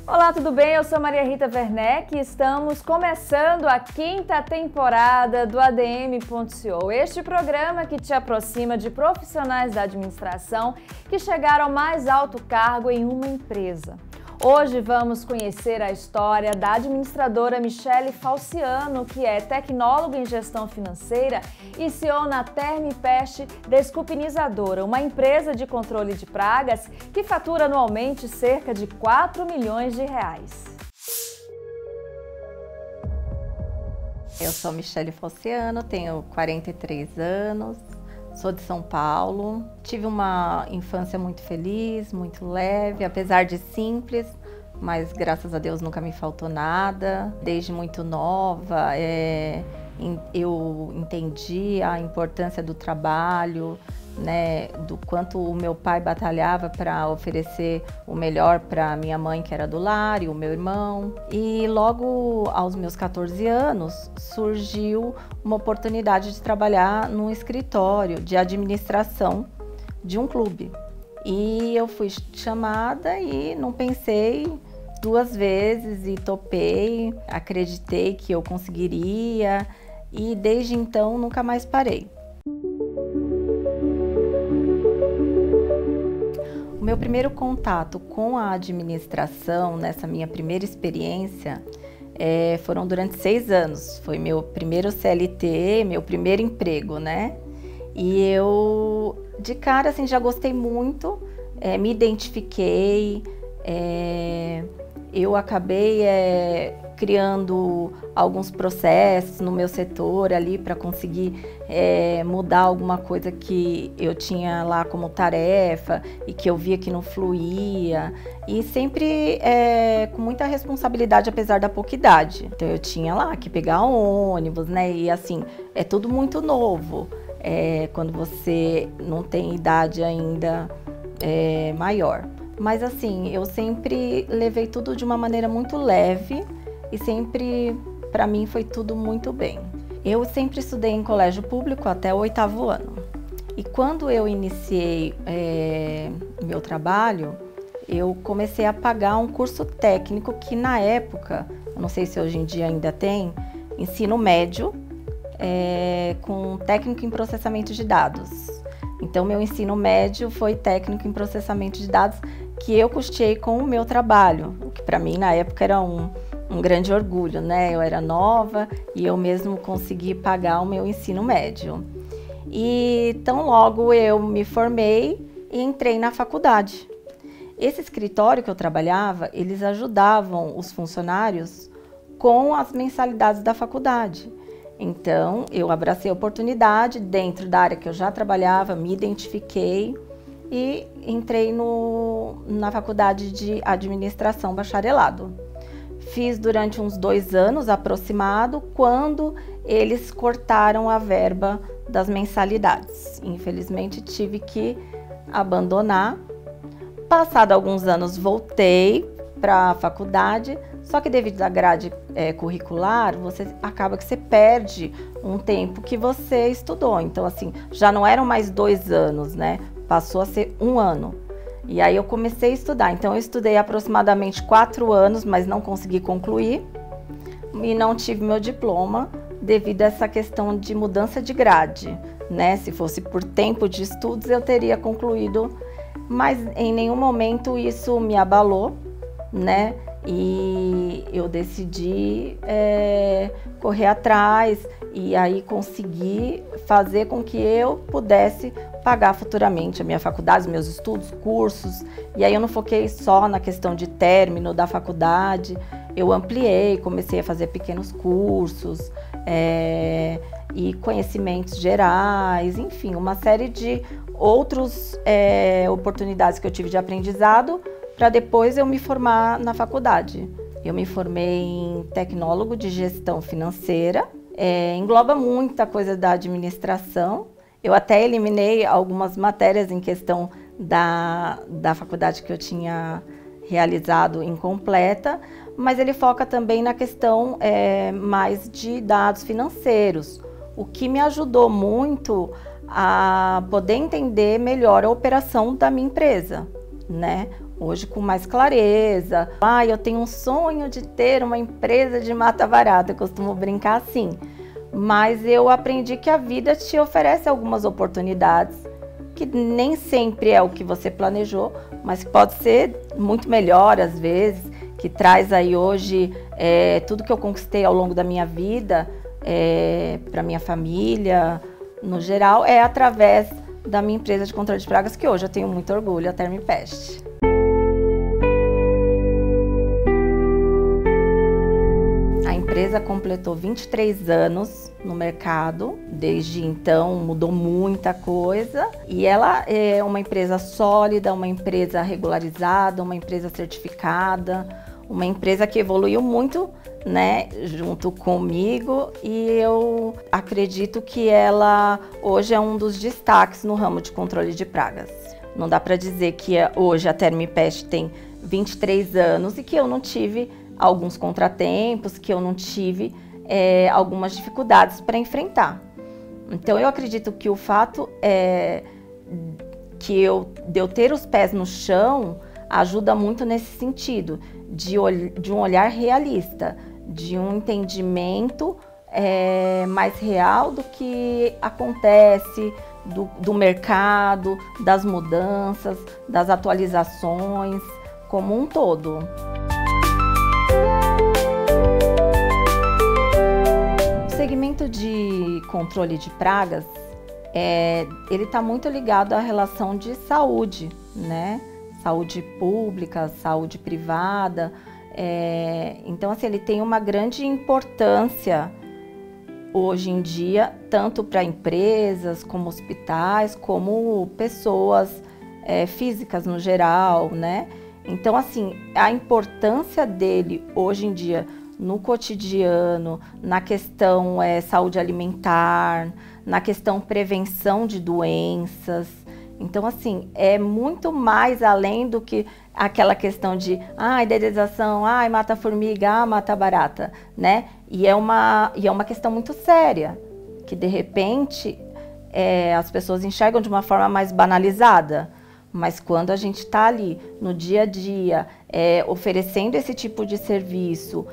Olá, tudo bem? Eu sou Maria Rita Werneck e estamos começando a 5ª temporada do ADM.co, este programa que te aproxima de profissionais da administração que chegaram ao mais alto cargo em uma empresa. Hoje vamos conhecer a história da administradora Michele Falciano, que é tecnóloga em gestão financeira e CEO na Termipest Desculpinizadora, uma empresa de controle de pragas que fatura anualmente cerca de 4 milhões de reais. Eu sou Michele Falciano, tenho 43 anos, sou de São Paulo. Tive uma infância muito feliz, muito leve, apesar de simples, mas graças a Deus nunca me faltou nada. Desde muito nova, eu entendi a importância do trabalho, né, do quanto o meu pai batalhava para oferecer o melhor para minha mãe, que era do lar, e o meu irmão. E logo aos meus 14 anos surgiu uma oportunidade de trabalhar num escritório de administração de um clube. E eu fui chamada e não pensei duas vezes e topei, acreditei que eu conseguiria e desde então nunca mais parei. O meu primeiro contato com a administração, nessa minha primeira experiência, foram durante 6 anos. Foi meu primeiro CLT, meu primeiro emprego, né? E eu, de cara, assim, já gostei muito, me identifiquei, eu acabei criando alguns processos no meu setor ali para conseguir mudar alguma coisa que eu tinha lá como tarefa e que eu via que não fluía, e sempre com muita responsabilidade, apesar da pouca idade. Então eu tinha lá que pegar ônibus, né? E assim, é tudo muito novo, quando você não tem idade ainda maior. Mas assim, eu sempre levei tudo de uma maneira muito leve e sempre, para mim, foi tudo muito bem. Eu sempre estudei em colégio público até o 8º ano. E quando eu iniciei meu trabalho, eu comecei a pagar um curso técnico que na época, eu não sei se hoje em dia ainda tem, ensino médio, com técnico em processamento de dados. Então, meu ensino médio foi técnico em processamento de dados, que eu custeei com o meu trabalho, o que para mim na época era um grande orgulho, né? Eu era nova e eu mesmo consegui pagar o meu ensino médio. E tão logo eu me formei e entrei na faculdade. Esse escritório que eu trabalhava, eles ajudavam os funcionários com as mensalidades da faculdade. Então, eu abracei a oportunidade dentro da área que eu já trabalhava, me identifiquei e entrei na faculdade de administração bacharelado. Fiz durante uns 2 anos aproximado, quando eles cortaram a verba das mensalidades. Infelizmente, tive que abandonar. Passado alguns anos, voltei para a faculdade, só que devido à grade curricular, acaba que você perde um tempo que você estudou. Então, assim, já não eram mais 2 anos, né? Passou a ser 1 ano. E aí eu comecei a estudar. Então, eu estudei aproximadamente 4 anos, mas não consegui concluir. E não tive meu diploma devido a essa questão de mudança de grade, né? Se fosse por tempo de estudos, eu teria concluído. Mas em nenhum momento isso me abalou, né? E eu decidi correr atrás e aí consegui fazer com que eu pudesse pagar futuramente a minha faculdade, os meus estudos, cursos. E aí eu não foquei só na questão de término da faculdade, eu ampliei, comecei a fazer pequenos cursos e conhecimentos gerais, enfim, uma série de outras oportunidades que eu tive de aprendizado para depois eu me formar na faculdade. Eu me formei em tecnólogo de gestão financeira, engloba muita coisa da administração. Eu até eliminei algumas matérias em questão da faculdade que eu tinha realizado incompleta, mas ele foca também na questão mais de dados financeiros, o que me ajudou muito a poder entender melhor a operação da minha empresa, né? hoje com mais clareza. Ah, eu tenho um sonho de ter uma empresa de mata barata, eu costumo brincar assim. Mas eu aprendi que a vida te oferece algumas oportunidades, que nem sempre é o que você planejou, mas que pode ser muito melhor às vezes, que traz aí hoje tudo que eu conquistei ao longo da minha vida, para minha família, no geral, é através da minha empresa de controle de pragas, que hoje eu tenho muito orgulho, a Termipest. A empresa completou 23 anos no mercado, desde então mudou muita coisa e ela é uma empresa sólida, uma empresa regularizada, uma empresa certificada, uma empresa que evoluiu muito, né, junto comigo, e eu acredito que ela hoje é um dos destaques no ramo de controle de pragas. Não dá para dizer que hoje a Termipest tem 23 anos e que eu não tive alguns contratempos, que eu não tive algumas dificuldades para enfrentar. Então eu acredito que o fato de eu ter os pés no chão ajuda muito nesse sentido, de um olhar realista, de um entendimento mais real do que acontece, do mercado, das mudanças, das atualizações, como um todo. O segmento de controle de pragas, ele está muito ligado à relação de saúde, né? Saúde pública, saúde privada. Então, assim, ele tem uma grande importância hoje em dia, tanto para empresas, como hospitais, como pessoas físicas no geral, né? Então, assim, a importância dele hoje em dia no cotidiano, na questão saúde alimentar, na questão prevenção de doenças. Então, assim, é muito mais além do que aquela questão de dedetização, mata formiga, mata barata, né? E é uma questão muito séria, que de repente as pessoas enxergam de uma forma mais banalizada. Mas quando a gente está ali no dia a dia, oferecendo esse tipo de serviço,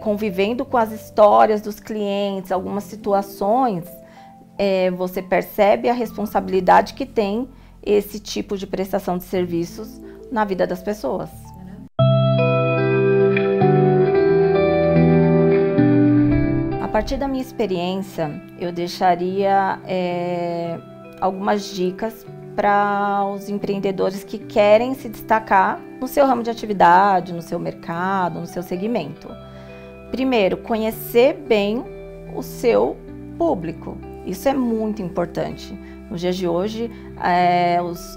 convivendo com as histórias dos clientes, algumas situações, você percebe a responsabilidade que tem esse tipo de prestação de serviços na vida das pessoas. A partir da minha experiência, eu deixaria algumas dicas para os empreendedores que querem se destacar no seu ramo de atividade, no seu mercado, no seu segmento. Primeiro, conhecer bem o seu público. Isso é muito importante. Nos dias de hoje,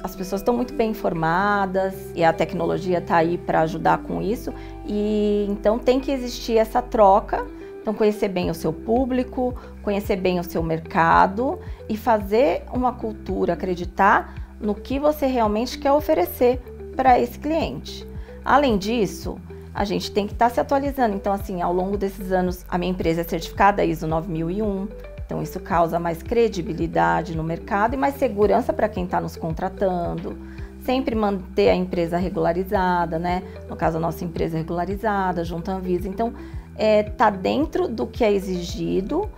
as pessoas estão muito bem informadas e a tecnologia está aí para ajudar com isso. E então tem que existir essa troca. Então, conhecer bem o seu público, conhecer bem o seu mercado e fazer uma cultura, acreditar no que você realmente quer oferecer para esse cliente. Além disso, a gente tem que estar se atualizando. Então, assim, ao longo desses anos, a minha empresa é certificada ISO 9001. Então, isso causa mais credibilidade no mercado e mais segurança para quem está nos contratando. Sempre manter a empresa regularizada, né? No caso, a nossa empresa é regularizada, junto à Anvisa. Então, tá dentro do que é exigido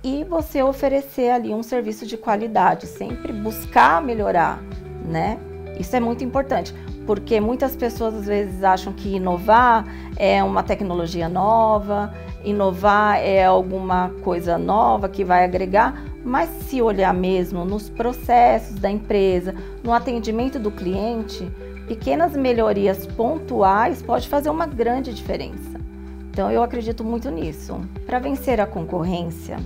e você oferecer ali um serviço de qualidade, sempre buscar melhorar, né? Isso é muito importante, porque muitas pessoas às vezes acham que inovar é uma tecnologia nova, inovar é alguma coisa nova que vai agregar, mas se olhar mesmo nos processos da empresa, no atendimento do cliente, pequenas melhorias pontuais podem fazer uma grande diferença. Então, eu acredito muito nisso. Para vencer a concorrência,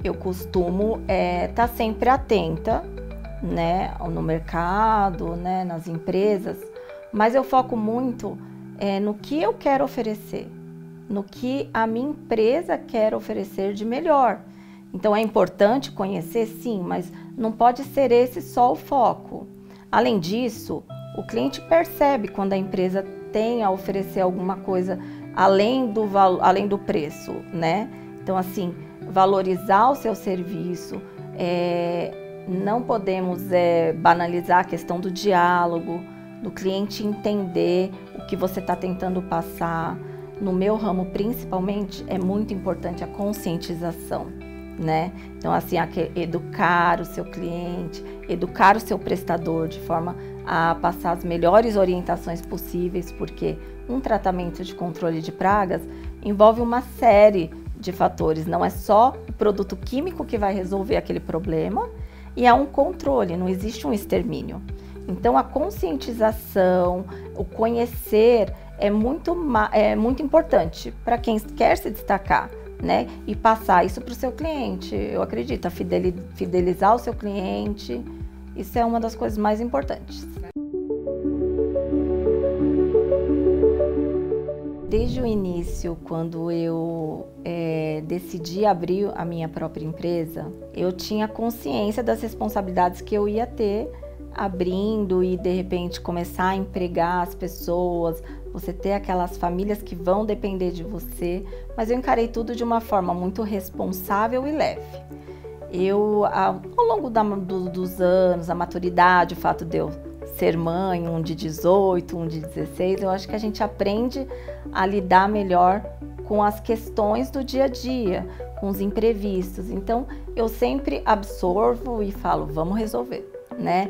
eu costumo estar sempre atenta, né, no mercado, né, nas empresas, mas eu foco muito no que eu quero oferecer, no que a minha empresa quer oferecer de melhor. Então, é importante conhecer, sim, mas não pode ser esse só o foco. Além disso, o cliente percebe quando a empresa tem a oferecer alguma coisa além do preço, né? Então, assim, valorizar o seu serviço, não podemos banalizar a questão do diálogo, do cliente entender o que você está tentando passar. No meu ramo, principalmente, é muito importante a conscientização, né? Então, assim, educar o seu cliente, educar o seu prestador de forma a passar as melhores orientações possíveis, porque um tratamento de controle de pragas envolve uma série de fatores, não é só o produto químico que vai resolver aquele problema, e é um controle, não existe um extermínio. Então, a conscientização, o conhecer é muito importante para quem quer se destacar, né? E passar isso para o seu cliente. Eu acredito, fidelizar o seu cliente, isso é uma das coisas mais importantes. Desde o início, quando eu decidi abrir a minha própria empresa, eu tinha consciência das responsabilidades que eu ia ter abrindo e, de repente, começar a empregar as pessoas, você ter aquelas famílias que vão depender de você, mas eu encarei tudo de uma forma muito responsável e leve. Ao longo dos anos, a maturidade, o fato de eu ser mãe, um de 18, um de 16, eu acho que a gente aprende a lidar melhor com as questões do dia a dia, com os imprevistos. Então, eu sempre absorvo e falo, vamos resolver, né?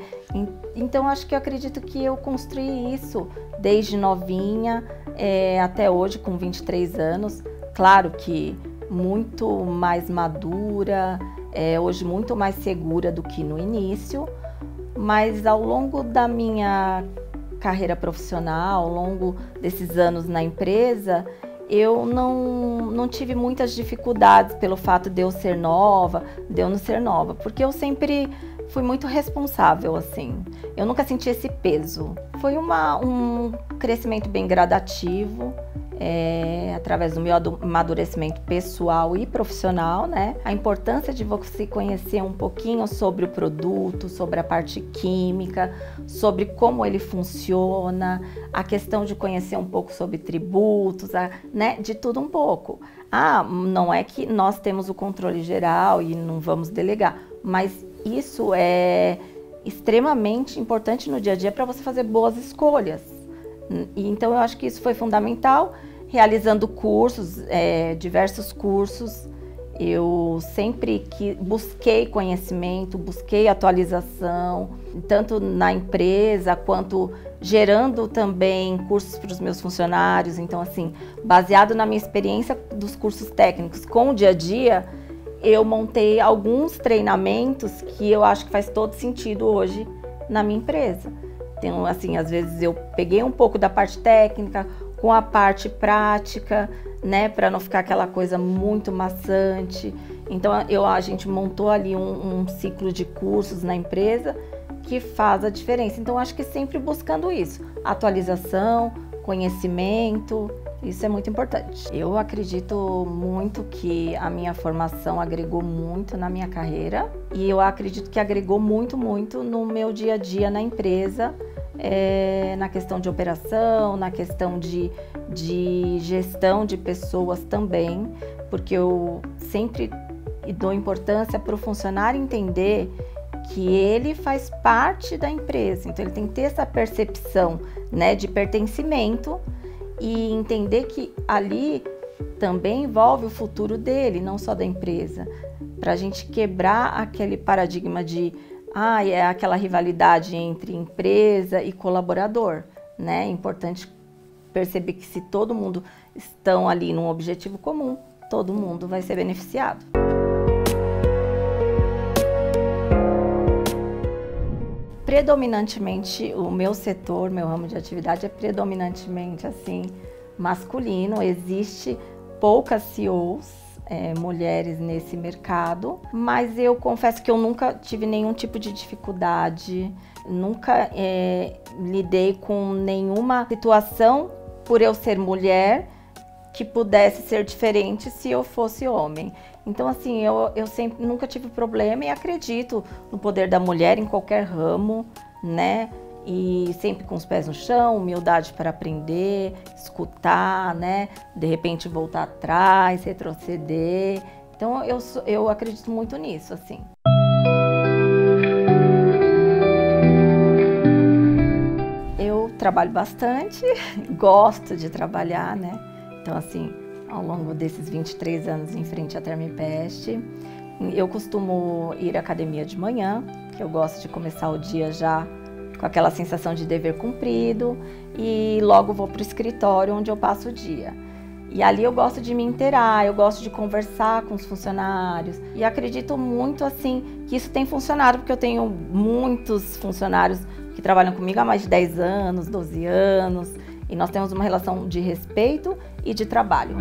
Então, acho que eu acredito que eu construí isso desde novinha até hoje, com 23 anos. Claro que muito mais madura, hoje muito mais segura do que no início, mas ao longo da minha carreira profissional, ao longo desses anos na empresa, eu não tive muitas dificuldades pelo fato de eu ser nova, de eu não ser nova, porque eu sempre fui muito responsável, assim. Eu nunca senti esse peso. Foi um crescimento bem gradativo, através do meu amadurecimento pessoal e profissional, né? A importância de você conhecer um pouquinho sobre o produto, sobre a parte química, sobre como ele funciona, a questão de conhecer um pouco sobre tributos, né? De tudo um pouco. Não é que nós temos o controle geral e não vamos delegar, mas isso é extremamente importante no dia a dia para você fazer boas escolhas. E então eu acho que isso foi fundamental, realizando cursos, diversos cursos. Eu sempre busquei conhecimento, busquei atualização, tanto na empresa quanto gerando também cursos para os meus funcionários. Então, assim, baseado na minha experiência dos cursos técnicos com o dia a dia, eu montei alguns treinamentos que eu acho que faz todo sentido hoje na minha empresa. Então, assim, às vezes eu peguei um pouco da parte técnica com a parte prática, né, para não ficar aquela coisa muito maçante. Então, a gente montou ali um ciclo de cursos na empresa que faz a diferença. Então, acho que sempre buscando isso, atualização, conhecimento. Isso é muito importante. Eu acredito muito que a minha formação agregou muito na minha carreira e eu acredito que agregou muito no meu dia a dia na empresa, na questão de operação, na questão de gestão de pessoas também, porque eu sempre dou importância para o funcionário entender que ele faz parte da empresa, então ele tem que ter essa percepção, né, de pertencimento e entender que ali também envolve o futuro dele, não só da empresa, para a gente quebrar aquele paradigma de é aquela rivalidade entre empresa e colaborador, né? É importante perceber que se todo mundo estão ali num objetivo comum, todo mundo vai ser beneficiado. Predominantemente, o meu setor, meu ramo de atividade é predominantemente assim, masculino. Existe poucas CEOs, mulheres nesse mercado, mas eu confesso que eu nunca tive nenhum tipo de dificuldade, nunca lidei com nenhuma situação por eu ser mulher que pudesse ser diferente se eu fosse homem. Então, assim, eu sempre nunca tive problema e acredito no poder da mulher em qualquer ramo, né? E sempre com os pés no chão, humildade para aprender, escutar, né? De repente voltar atrás, retroceder. Então, eu acredito muito nisso, assim. Eu trabalho bastante, gosto de trabalhar, né? Então, assim, ao longo desses 23 anos em frente à Termipest, eu costumo ir à academia de manhã, que eu gosto de começar o dia já com aquela sensação de dever cumprido, e logo vou para o escritório onde eu passo o dia. E ali eu gosto de me inteirar, eu gosto de conversar com os funcionários. E acredito muito, assim, que isso tem funcionado, porque eu tenho muitos funcionários que trabalham comigo há mais de 10 anos, 12 anos. E nós temos uma relação de respeito e de trabalho.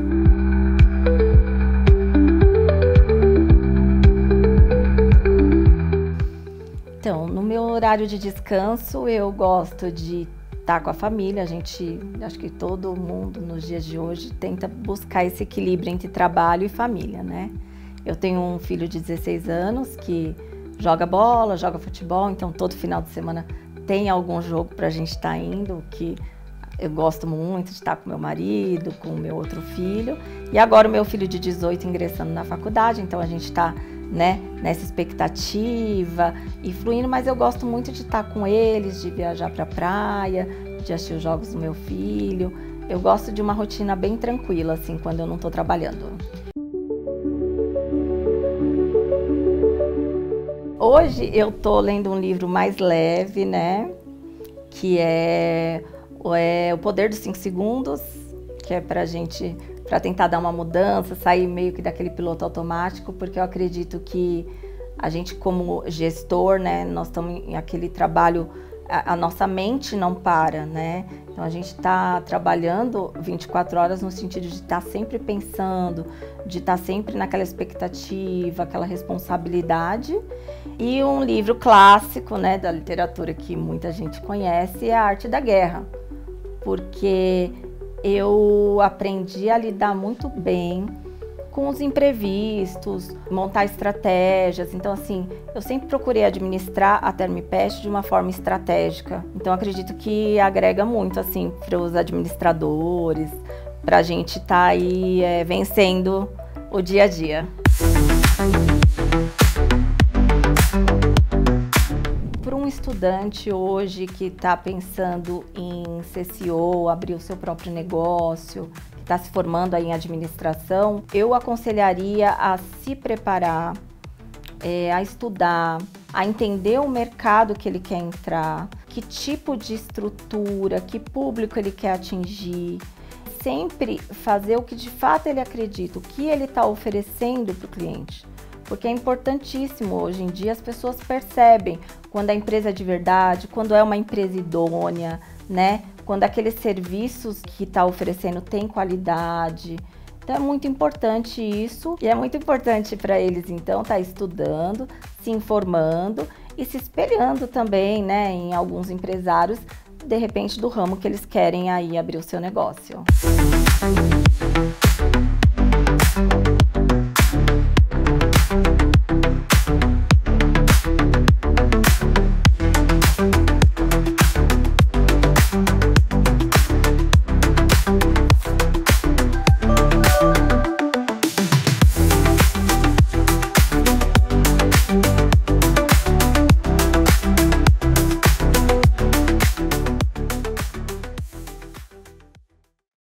Então, no meu horário de descanso, eu gosto de estar com a família. Acho que todo mundo nos dias de hoje tenta buscar esse equilíbrio entre trabalho e família, né? Eu tenho um filho de 16 anos que joga bola, joga futebol, então todo final de semana tem algum jogo para a gente estar indo, que eu gosto muito de estar com meu marido, com o meu outro filho. E agora o meu filho de 18 ingressando na faculdade, então a gente está, né, nessa expectativa e fluindo, mas eu gosto muito de estar com eles, de viajar para a praia, de assistir os jogos do meu filho. Eu gosto de uma rotina bem tranquila, assim, quando eu não estou trabalhando. Hoje eu estou lendo um livro mais leve, né, que é O Poder dos 5 Segundos, que é para tentar dar uma mudança, sair meio que daquele piloto automático, porque eu acredito que a gente, como gestor, né, nós estamos em aquele trabalho, a nossa mente não para, né? Então a gente está trabalhando 24 horas no sentido de estar sempre pensando, de estar sempre naquela expectativa, aquela responsabilidade. E um livro clássico, né, da literatura que muita gente conhece é A Arte da Guerra, porque eu aprendi a lidar muito bem com os imprevistos, montar estratégias. Então, assim, eu sempre procurei administrar a Termipest de uma forma estratégica. Então, acredito que agrega muito, assim, para os administradores, para a gente estar aí vencendo o dia a dia. Para um estudante hoje que está pensando em ser CEO, abrir o seu próprio negócio, que está se formando aí em administração, eu aconselharia a se preparar, a estudar, a entender o mercado que ele quer entrar, que tipo de estrutura, que público ele quer atingir, sempre fazer o que de fato ele acredita, o que ele está oferecendo para o cliente. Porque é importantíssimo, hoje em dia as pessoas percebem quando a empresa é de verdade, quando é uma empresa idônea, né? Quando aqueles serviços que está oferecendo tem qualidade. Então é muito importante isso, e é muito importante para eles então estar estudando, se informando e se espelhando também, né, em alguns empresários, de repente do ramo que eles querem aí abrir o seu negócio.